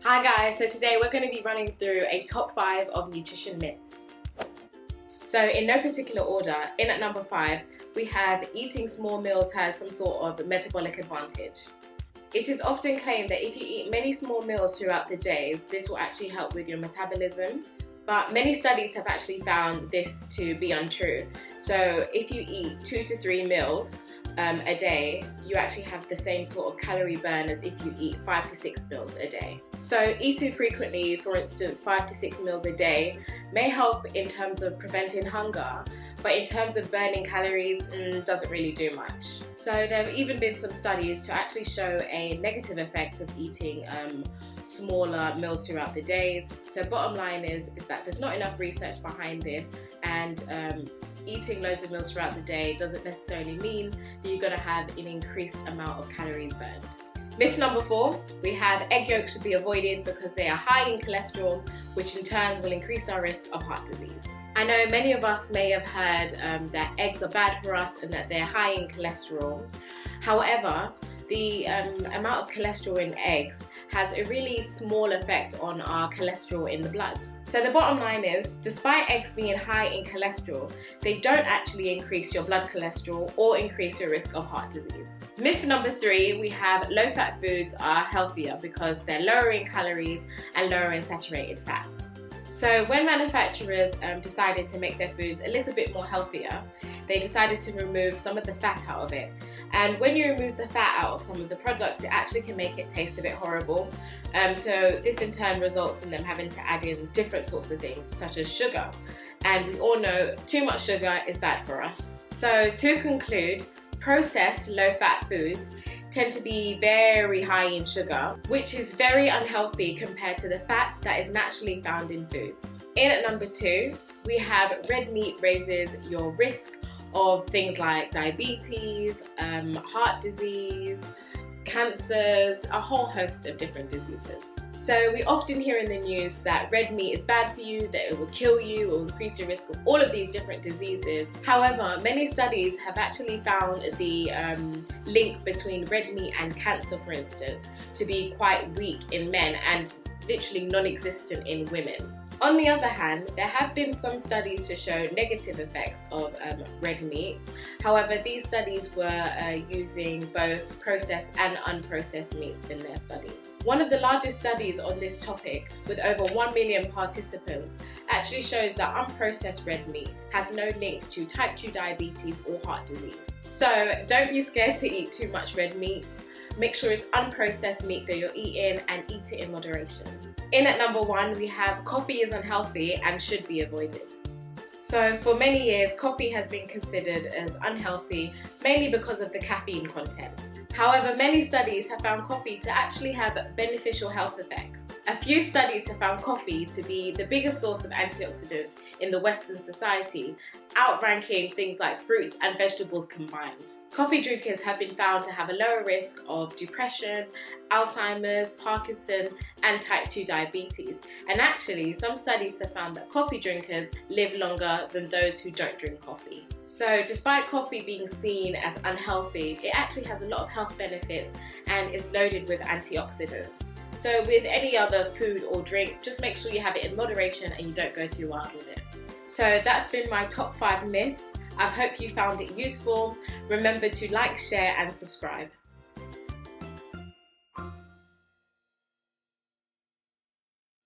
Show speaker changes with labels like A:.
A: Hi guys, so today we're going to be running through a top 5 of nutrition myths. So in no particular order, in at number 5, we have eating small meals has some sort of metabolic advantage. It is often claimed that if you eat many small meals throughout the days, this will actually help with your metabolism. But many studies have actually found this to be untrue. So if you eat 2 to 3 meals a day, you actually have the same sort of calorie burn as if you eat 5 to 6 meals a day. So eating frequently, for instance 5 to 6 meals a day, may help in terms of preventing hunger, but in terms of burning calories, doesn't really do much. So there have even been some studies to actually show a negative effect of eating smaller meals throughout the days. So bottom line is that there's not enough research behind this, and eating loads of meals throughout the day doesn't necessarily mean that you're going to have an increased amount of calories burned. Myth number 4, we have egg yolks should be avoided because they are high in cholesterol, which in turn will increase our risk of heart disease. I know many of us may have heard that eggs are bad for us and that they're high in cholesterol. However, the amount of cholesterol in eggs has a really small effect on our cholesterol in the blood. So the bottom line is, despite eggs being high in cholesterol, they don't actually increase your blood cholesterol or increase your risk of heart disease. Myth number 3, we have low-fat foods are healthier because they're lower in calories and lower in saturated fats. So when manufacturers decided to make their foods a little bit more healthier, they decided to remove some of the fat out of it. And when you remove the fat out of some of the products, it actually can make it taste a bit horrible. So this in turn results in them having to add in different sorts of things, such as sugar. And we all know too much sugar is bad for us. So to conclude, processed low-fat foods tend to be very high in sugar, which is very unhealthy compared to the fat that is naturally found in foods. In at number 2, we have red meat raises your risk of things like diabetes, heart disease, cancers, a whole host of different diseases. So we often hear in the news that red meat is bad for you, that it will kill you, it will increase your risk of all of these different diseases. However, many studies have actually found the link between red meat and cancer, for instance, to be quite weak in men and literally non-existent in women. On the other hand, there have been some studies to show negative effects of red meat. However, these studies were using both processed and unprocessed meats in their study. One of the largest studies on this topic, with over 1 million participants, actually shows that unprocessed red meat has no link to type 2 diabetes or heart disease. So don't be scared to eat too much red meat. Make sure it's unprocessed meat that you're eating and eat it in moderation. In at number 1, we have coffee is unhealthy and should be avoided. So for many years, coffee has been considered as unhealthy, mainly because of the caffeine content. However, many studies have found coffee to actually have beneficial health effects. A few studies have found coffee to be the biggest source of antioxidants in the Western society, outranking things like fruits and vegetables combined. Coffee drinkers have been found to have a lower risk of depression, Alzheimer's, Parkinson, and type 2 diabetes. And actually, some studies have found that coffee drinkers live longer than those who don't drink coffee. So despite coffee being seen as unhealthy, it actually has a lot of health benefits and is loaded with antioxidants. So with any other food or drink, just make sure you have it in moderation and you don't go too wild with it. So that's been my top 5 myths. I hope you found it useful. Remember to like, share and subscribe.